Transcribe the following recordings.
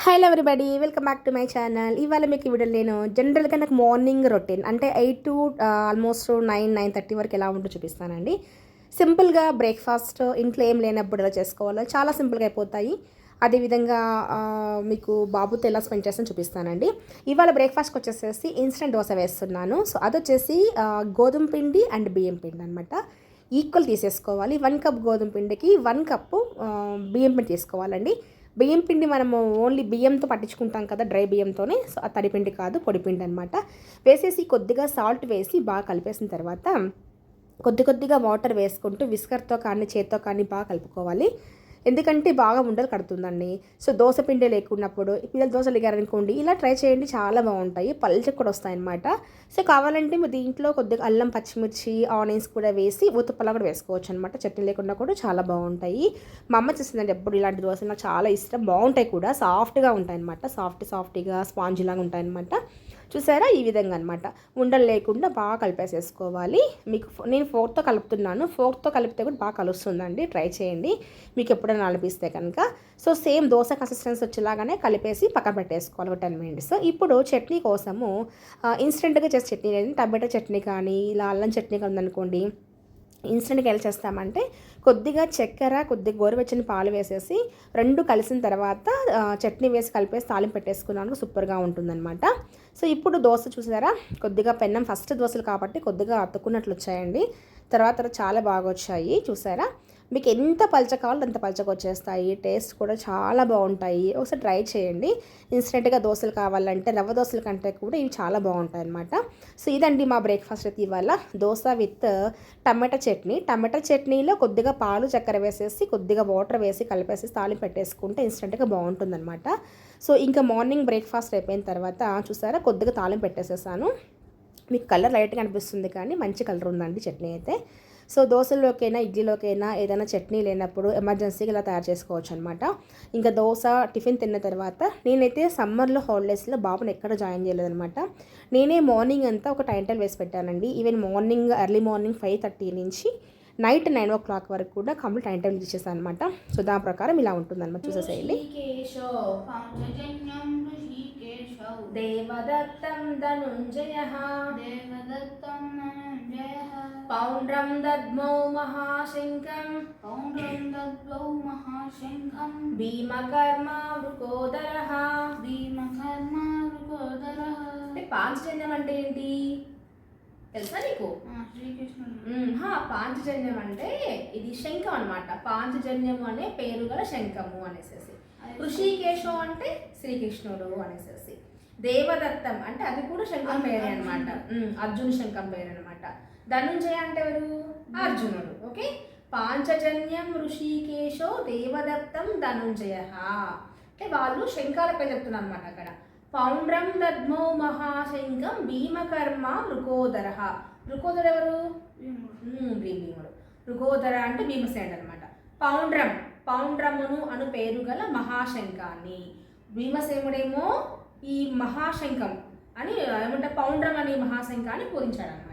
Hello everybody, welcome back to my channel. ఇవాళ మీకు ఈ వీడియోలో నేను జనరల్గా నాకు మార్నింగ్ రొటీన్ అంటే 8 టు ఆల్మోస్ట్ 9:30 వరకు ఎలా ఉంటుందో చూపిస్తానండి. సింపుల్గా బ్రేక్ఫాస్ట్ ఇంట్లో ఏం లేనప్పుడు ఎలా చేసుకోవాలో చాలా సింపుల్గా అయిపోతాయి. అదేవిధంగా మీకు బాబుతో ఎలా స్పెండ్ చేస్తాను చూపిస్తానండి. ఇవాళ బ్రేక్ఫాస్ట్కి వచ్చేసేసి ఇన్స్టెంట్ దోశ వేస్తున్నాను. సో అది వచ్చేసి గోధుమ పిండి అండ్ బియ్యం పిండి అనమాట. ఈక్వల్ తీసేసుకోవాలి. 1 కప్ గోధుమ పిండికి 1 కప్పు బియ్యం పిండి తీసుకోవాలండి. బియ్యం పిండి మనము ఓన్లీ బియ్యంతో పట్టించుకుంటాం కదా, డ్రై బియ్యంతోనే. సో ఆ తడిపిండి కాదు, పొడిపిండి అనమాట. వేసేసి కొద్దిగా సాల్ట్ వేసి బాగా కలిపేసిన తర్వాత కొద్దిగా వాటర్ వేసుకుంటూ విస్కర్తో కానీ చేత్తో కానీ బాగా కలుపుకోవాలి. ఎందుకంటే బాగా ఉండలు కడుతుందండి. సో దోశ పిండి లేకున్నప్పుడు పిల్లలు దోశలు ఎగారనుకోండి, ఇలా ట్రై చేయండి, చాలా బాగుంటాయి, పల్చగా కూడా వస్తాయన్నమాట. సో కావాలంటే మీరు దీంట్లో కొద్దిగా అల్లం, పచ్చిమిర్చి, ఆనియన్స్ కూడా వేసి ఉత్తపల్లా కూడా వేసుకోవచ్చు అనమాట. చట్నీ లేకుండా కూడా చాలా బాగుంటాయి. మా అమ్మ చేసిందండి ఎప్పుడు ఇలాంటి దోశలు, నాకు చాలా ఇష్టం, బాగుంటాయి కూడా, సాఫ్ట్గా ఉంటాయి అనమాట. సాఫ్ట్గా స్పాంజ్ లాగా ఉంటాయి అనమాట. చూసారా, ఈ విధంగా అనమాట. ఉండలు లేకుండా బాగా కలిపేసేసుకోవాలి. మీకు నేను ఫోర్క్తో కలుపుతున్నాను, ఫోర్క్తో కలిపితే కూడా బాగా కలుస్తుందండి, ట్రై చేయండి మీకు ఎప్పుడైనా అనిపిస్తే కనుక. సో సేమ్ దోశ కన్సిస్టెన్సీ వచ్చేలాగానే కలిపేసి పక్కన పెట్టేసుకోవాలి ఒక 10 మినిట్స్. ఇప్పుడు చట్నీ కోసము ఇన్స్టెంట్గా చేసే చట్నీ లేదు, టమాటో చట్నీ కానీ ఇలా అల్లం చట్నీ కానీ ఉందనుకోండి, ఇన్స్టెంట్గా ఎలా చేస్తామంటే కొద్దిగా చక్కెర, కొద్దిగా గోరువెచ్చని పాలు వేసేసి రెండు కలిసిన తర్వాత చట్నీ వేసి కలిపేసి తాలింపు పెట్టేసుకున్నాను, సూపర్గా ఉంటుందన్నమాట. సో ఇప్పుడు దోశ చూసారా, కొద్దిగా పెన్నం ఫస్ట్ దోశలు కాబట్టి కొద్దిగా అతుక్కున్నట్లు వచ్చాయండి. తర్వాత చాలా బాగా వచ్చాయి చూసారా. మీకు ఎంత పలచ కావాలో అంత పలచగా వచ్చేస్తాయి, టేస్ట్ కూడా చాలా బాగుంటాయి. ఒకసారి ట్రై చేయండి. ఇన్స్టెంట్గా దోశలు కావాలంటే రవ్వ దోశల కంటే కూడా ఇవి చాలా బాగుంటాయి అన్నమాట. సో ఇదండి మా బ్రేక్ఫాస్ట్ అయితే ఇవాళ, దోశ విత్ టమాటా చట్నీ. టమాటా చట్నీలో కొద్దిగా పాలు, చక్కెర వేసేసి కొద్దిగా వాటర్ వేసి కలిపేసి తాలింపు పెట్టేసుకుంటే ఇన్స్టెంట్గా బాగుంటుందన్నమాట. సో ఇంకా మార్నింగ్ బ్రేక్ఫాస్ట్ అయిపోయిన తర్వాత చూసారా, కొద్దిగా తాలింపు పెట్టేసేసాను. మీకు కలర్ లైట్గా అనిపిస్తుంది కానీ మంచి కలర్ ఉందండి చట్నీ అయితే. సో దోశల్లోకైనా ఇడ్లీలోకైనా ఏదైనా చట్నీ లేనప్పుడు ఎమర్జెన్సీగా ఇలా తయారు చేసుకోవచ్చు అనమాట. ఇంకా దోశ టిఫిన్ తిన్న తర్వాత నేనైతే సమ్మర్లో హాలిడేస్లో బాబుని ఎక్కడ జాయిన్ చేయలేదనమాట. నేనే మార్నింగ్ అంతా ఒక టైం టేబుల్ వేసి పెట్టానండి. ఈవెన్ మార్నింగ్ ఎర్లీ మార్నింగ్ 5:30 నుంచి నైట్ 9 o'clock వరకు కూడా కంప్లీట్ టైం టేబుల్ ఇచ్చేసాను అనమాట. సో దాని ప్రకారం ఇలా ఉంటుందన్నమాట, చూసేసేయండి. దేవదత్తం ధనుంజయః పౌండ్రం దద్మౌ మహాశంఖం భీమకర్మ వృకోదరః. అంటే పాంచజన్యం అంటే ఏంటి తెలుసా నీకు? పాంచజన్యం అంటే ఇది శంఖం అనమాట. పాంచజన్యం అనే పేరు గల శంఖము అనేసేసి. ఋషికేశం అంటే శ్రీకృష్ణుడు అనేసేసి. దేవదత్తం అంటే అది కూడా శంఖం పేరే అనమాట, అర్జున శంఖం పేరు అనమాట. ధనుంజయ అంటే ఎవరు? అర్జునుడు. ఓకే, పాంచజన్యం ఋషికేశో దేవదత్తం ధనుంజయ అంటే వాళ్ళు శంఖాల పేరు చెప్తున్నారు అనమాట అక్కడ. పౌండ్రం దద్మౌ మహాశంఖం భీమకర్మ వృకోదర. వృకోదర ఎవరు? భీముడు. వృకోదర అంటే భీమసేనుడు అనమాట. పౌండ్రమును అను పేరు గల మహాశంఖాన్ని, భీమసేనుడేమో ఈ మహాశంఖం అని ఏమంటే పౌండ్రం అనే మహాశంఖాన్ని పూరించాడు అనమాట.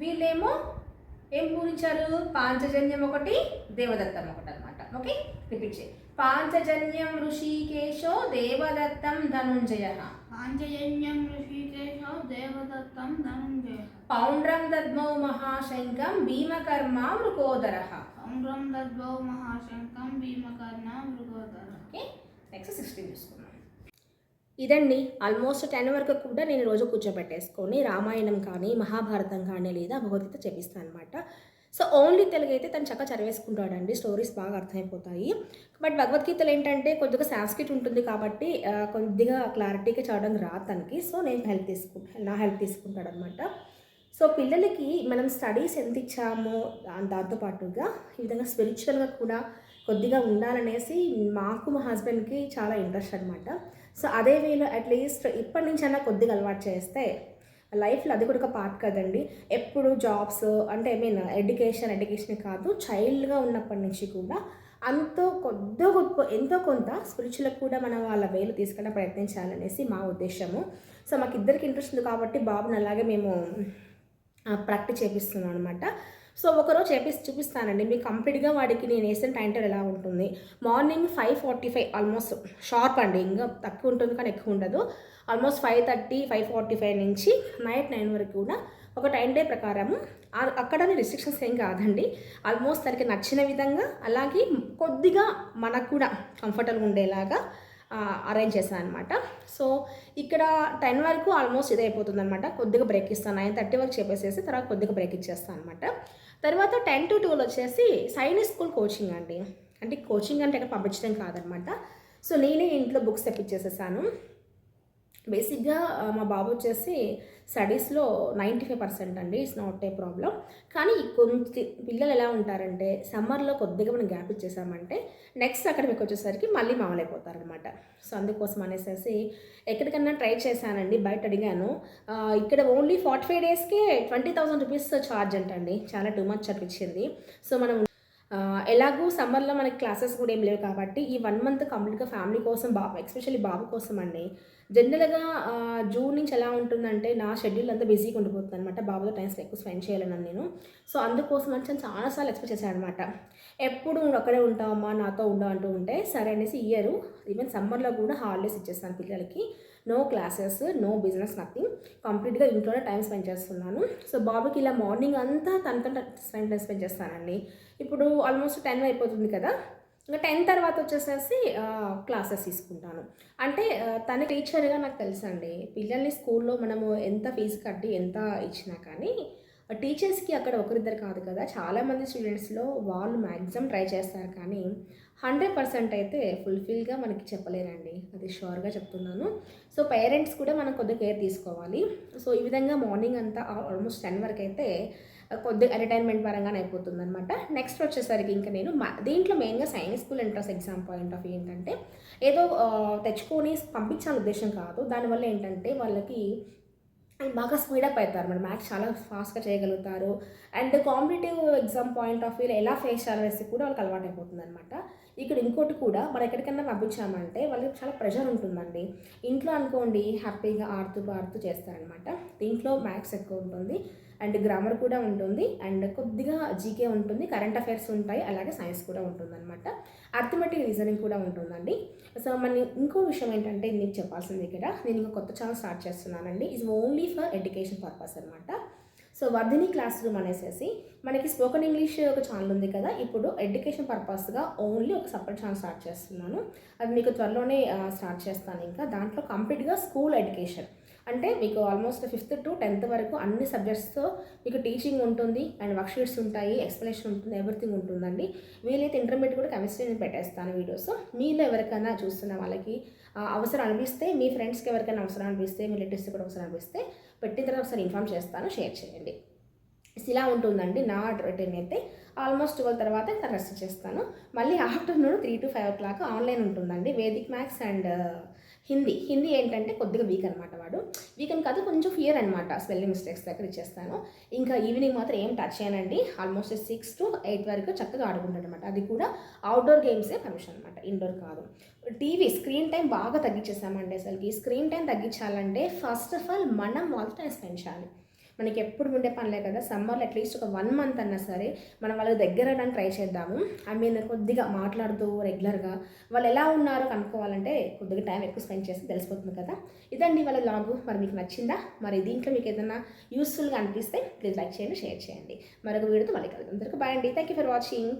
వీళ్ళేమో ఏం పూరించారు? పాంచజన్యం ఒకటి, దేవదత్తం ఒకటి అనమాట. ఓకే, రిపీట్ చేయి. పాంచజన్యం ఋషికేశో దేవదత్తం ధనుంజయ. పౌండ్రం దద్మౌ మహాశంఖం భీమకర్మ వృకోదర. ఓకే, నెక్స్ట్ 16 చూసుకున్నాం. ఇదండి ఆల్మోస్ట్ 10 వరకు కూడా నేను రోజు కూర్చోబెట్టేసుకొని రామాయణం కానీ మహాభారతం కానీ లేదా భగవద్గీత చెప్పిస్తాను అనమాట. సో ఓన్లీ తెలుగు అయితే తను చక్కగా చదివేసుకుంటాడండి, స్టోరీస్ బాగా అర్థమైపోతాయి. బట్ భగవద్గీతలు ఏంటంటే కొద్దిగా సాంస్క్రిట్ ఉంటుంది కాబట్టి కొద్దిగా క్లారిటీగా చదవడం రాదు తనకి. సో నేను నా హెల్ప్ తీసుకుంటాడు అనమాట. సో పిల్లలకి మనం స్టడీస్ ఎంత ఇచ్చామో దాంతోపాటుగా ఈ విధంగా స్పిరిచువల్గా కూడా కొద్దిగా ఉండాలనేసి మాకు మా హస్బెండ్కి చాలా ఇంట్రెస్ట్ అనమాట. సో అదే వేలో అట్లీస్ట్ ఇప్పటి నుంచి అన్నా కొద్దిగా అలవాటు చేస్తే లైఫ్లో అది కూడా ఒక పార్ట్ కదండి. ఎప్పుడు జాబ్స్ అంటే ఎడ్యుకేషన్ కాదు, చైల్డ్గా ఉన్నప్పటి నుంచి కూడా ఎంతో కొంత స్పిరిచువల్గా కూడా మనం వాళ్ళ వేలు తీసుకెళ్ళ ప్రయత్నించాలనేసి మా ఉద్దేశము. సో మాకు ఇద్దరికి ఇంట్రెస్ట్ ఉంది కాబట్టి బాబుని అలాగే మేము ప్రాక్టీస్ చేపిస్తున్నాం అనమాట. సో ఒకరోజు చూపిస్తానండి మీకు కంప్లీట్గా వాడికి నేను వేసిన టైం టేబుల్ ఎలా ఉంటుంది. మార్నింగ్ 5:45 ఆల్మోస్ట్ షార్ప్ అండి, ఇంకా తక్కువ ఉంటుంది కానీ ఎక్కువ ఉండదు. ఆల్మోస్ట్ 5:30, 5:45 నుంచి నైట్ 9 వరకు కూడా ఒక టైం డే ప్రకారము అక్కడనే రిస్ట్రిక్షన్స్ ఏం కాదండి. ఆల్మోస్ట్ తనకి నచ్చిన విధంగా, అలాగే కొద్దిగా మనకు కూడా కంఫర్టబుల్గా ఉండేలాగా అరేంజ్ చేశాను అనమాట. సో ఇక్కడ 10 వరకు ఆల్మోస్ట్ ఇదే అయిపోతుంది అనమాట. కొద్దిగా బ్రేక్ ఇస్తాను, 9:30 వరకు చెప్పేసేసి తర్వాత కొద్దిగా బ్రేక్ ఇచ్చేస్తాను అనమాట. తర్వాత 10 to 12 వచ్చేసి సైనిక్ స్కూల్ కోచింగ్ అండి. అంటే కోచింగ్ అంటే ఇక్కడ పంపించడం కాదనమాట. సో నేనే ఇంట్లో బుక్స్ తెప్పించేసేసాను. బేసిక్గా మా బాబు వచ్చేసి స్టడీస్లో 95% అండి, ఇట్స్ నాట్ ఏ ప్రాబ్లం. కానీ కొంచెం పిల్లలు ఎలా ఉంటారంటే సమ్మర్లో కొద్దిగా మనం గ్యాప్ ఇచ్చేసామంటే నెక్స్ట్ అకాడమిక్ వచ్చేసరికి మళ్ళీ మామూలైపోతారనమాట. సో అందుకోసం అనేసి ఎక్కడికన్నా ట్రై చేశానండి, బయట అడిగాను. ఇక్కడ ఓన్లీ 45 డేస్కే 20,000 రూపీస్ ఛార్జ్ అంటండి. చాలా టూ మచ్ అనిపించింది. సో మనం ఎలాగూ సమ్మర్లో మనకి క్లాసెస్ కూడా ఏం లేవు కాబట్టి ఈ 1 మంత్ కంప్లీట్గా ఫ్యామిలీ కోసం, ఎస్పెషల్లీ బాబు కోసం అండి. జనరల్గా జూన్ నుంచి ఎలా ఉంటుందంటే నా షెడ్యూల్ అంతా బిజీగా ఉండిపోతుంది అనమాట. బాబుతో టైం ఎక్కువ స్పెండ్ చేయాలని నేను. సో అందుకోసం అని చాలాసార్లు ఎక్స్పెక్ట్ చేశాను అనమాట. ఎప్పుడు నువ్వు అక్కడే ఉంటావమ్మా, నాతో ఉండవు అంటూ ఉంటే సరే అనేసి ఇయరు ఈవెన్ సమ్మర్లో కూడా హాలిడేస్ ఇచ్చేస్తాను పిల్లలకి. No classes, no business, nothing. కంప్లీట్గా ఇంట్లోనే టైం స్పెండ్ చేస్తున్నాను. సో బాబుకి ఇలా మార్నింగ్ అంతా తనతో టైం స్పెండ్ చేస్తానండి. ఇప్పుడు ఆల్మోస్ట్ 10 అయిపోతుంది కదా, ఇంకా 10 తర్వాత వచ్చేసేసి క్లాసెస్ తీసుకుంటాను. అంటే తన టీచర్గా నాకు తెలుసండి, పిల్లల్ని స్కూల్లో మనము ఎంత ఫీజు కట్టి ఎంత ఇచ్చినా కానీ టీచర్స్కి అక్కడ ఒకరిద్దరు కాదు కదా, చాలామంది స్టూడెంట్స్లో వాళ్ళు మ్యాక్సిమం ట్రై చేస్తారు కానీ 100% అయితే ఫుల్ఫిల్గా మనకి చెప్పలేరండి, అది షూర్గా చెప్తున్నాను. సో పేరెంట్స్ కూడా మనం కొద్దిగా కేర్ తీసుకోవాలి. సో ఈ విధంగా మార్నింగ్ అంతా ఆల్మోస్ట్ 10 వరకు అయితే కొద్దిగా ఎంటర్టైన్మెంట్ పరంగానే అయిపోతుంది అనమాట. నెక్స్ట్ వచ్చేసరికి ఇంకా నేను దీంట్లో మెయిన్గా science school entrance exam point of ఏంటంటే ఏదో తెచ్చుకొని పంపించాలని ఉద్దేశం కాదు. దానివల్ల ఏంటంటే వాళ్ళకి బాగా స్పీడప్ అవుతారు, మన మ్యాథ్స్ చాలా ఫాస్ట్గా చేయగలుగుతారు. And competitive exam point of వ్యూలో ఎలా ఫేస్ చేయాలనేసి కూడా వాళ్ళకి అలవాటు అయిపోతుంది అనమాట. ఇక్కడ ఇంకోటి కూడా మనం ఎక్కడికైనా పంపించామంటే వాళ్ళకి చాలా ప్రెషర్ ఉంటుందండి. ఇంట్లో అనుకోండి హ్యాపీగా ఆడుతూ పాడుతూ చేస్తారనమాట. దీంట్లో మ్యాథ్స్ ఎక్కువ ఉంటుంది అండ్ గ్రామర్ కూడా ఉంటుంది అండ్ కొద్దిగా జీకే ఉంటుంది, కరెంట్ అఫైర్స్ ఉంటాయి, అలాగే సైన్స్ కూడా ఉంటుందన్నమాట. అర్థమెటిక్ రీజనింగ్ కూడా ఉంటుందండి. సో మన ఇంకో విషయం ఏంటంటే మీకు చెప్పాల్సింది ఇక్కడ, నేను ఇంకా కొత్త ఛానల్ స్టార్ట్ చేస్తున్నానండి. It's only for education purpose అనమాట. సో వర్ధిని క్లాస్ రూమ్ అనేసి మనకి స్పోకెన్ ఇంగ్లీష్ ఒక ఛానల్ ఉంది కదా, ఇప్పుడు ఎడ్యుకేషన్ పర్పస్గా ఓన్లీ ఒక సపరేట్ ఛానల్ స్టార్ట్ చేస్తున్నాను. అది మీకు త్వరలోనే స్టార్ట్ చేస్తాను. ఇంకా దాంట్లో కంప్లీట్గా స్కూల్ ఎడ్యుకేషన్ అంటే మీకు ఆల్మోస్ట్ 5th to 10th వరకు అన్ని సబ్జెక్ట్స్తో మీకు టీచింగ్ ఉంటుంది అండ్ వర్క్షీట్స్ ఉంటాయి, ఎక్స్ప్లెనేషన్ ఉంటుంది, ఎవ్రీథింగ్ ఉంటుందండి. వీలైతే ఇంటర్మీడియట్ కూడా కెమిస్ట్రీ నేను పెట్టేస్తాను వీడియోస్. మీలో ఎవరికైనా చూస్తున్న వాళ్ళకి అవసరం అనిపిస్తే, మీ ఫ్రెండ్స్కి ఎవరికైనా అవసరం అనిపిస్తే, మీ రిలేటివ్స్కి కూడా అవసరం అనిపిస్తే పెట్టిన తర్వాత ఒకసారి ఇన్ఫామ్ చేస్తాను, షేర్ చేయండి. ఇలా ఉంటుందండి నా రొటీన్ అయితే. ఆల్మోస్ట్ 12 తర్వాత ఇంకా రెస్ట్ చేస్తాను. మళ్ళీ ఆఫ్టర్నూన్ 3 to 5 o'clock ఆన్లైన్ ఉంటుందండి. వేదిక్ మ్యాథ్స్ అండ్ హిందీ ఏంటంటే కొద్దిగా వీక్ అనమాట, వాడు వీక్ అని కాదు కొంచెం ఫియర్ అనమాట, స్పెల్లింగ్ మిస్టేక్స్ దగ్గర ఇచ్చేస్తాను. ఇంకా ఈవినింగ్ మాత్రం ఏం టచ్ చేయనండి. ఆల్మోస్ట్ 6 to 8 వరకు చక్కగా ఆడుకుంటాడు అనమాట. అది కూడా అవుట్డోర్ గేమ్సే పర్మిషన్ అనమాట, ఇండోర్ కాదు. టీవీ స్క్రీన్ టైం బాగా తగ్గించేసామండి. అసలుకి స్క్రీన్ టైం తగ్గించాలంటే ఫస్ట్ ఆఫ్ ఆల్ మనం వాళ్ళతో టైం స్పెండ్ చేయాలి. మనకి ఎప్పుడు ఉండే పనిలే కదా, సమ్మర్లో అట్లీస్ట్ ఒక 1 month అన్నా సరే మనం వాళ్ళకి దగ్గర అవ్వడానికి ట్రై చేద్దాము. ఐ మీన్ కొద్దిగా మాట్లాడుతూ రెగ్యులర్గా వాళ్ళు ఎలా ఉన్నారో కనుక్కోవాలంటే కొద్దిగా టైం ఎక్కువ స్పెండ్ చేస్తే తెలిసిపోతుంది కదా. ఇదండి వాళ్ళ లాగు. మరి మీకు నచ్చిందా? మరి దీంట్లో మీకు ఏదైనా యూస్ఫుల్గా అనిపిస్తే ప్లీజ్ లైక్ చేయండి, షేర్ చేయండి. మరొక వీడియోతో మళ్ళీ కలుద్దాం. అందరికీ బాయ్ అండి. Thank you for watching.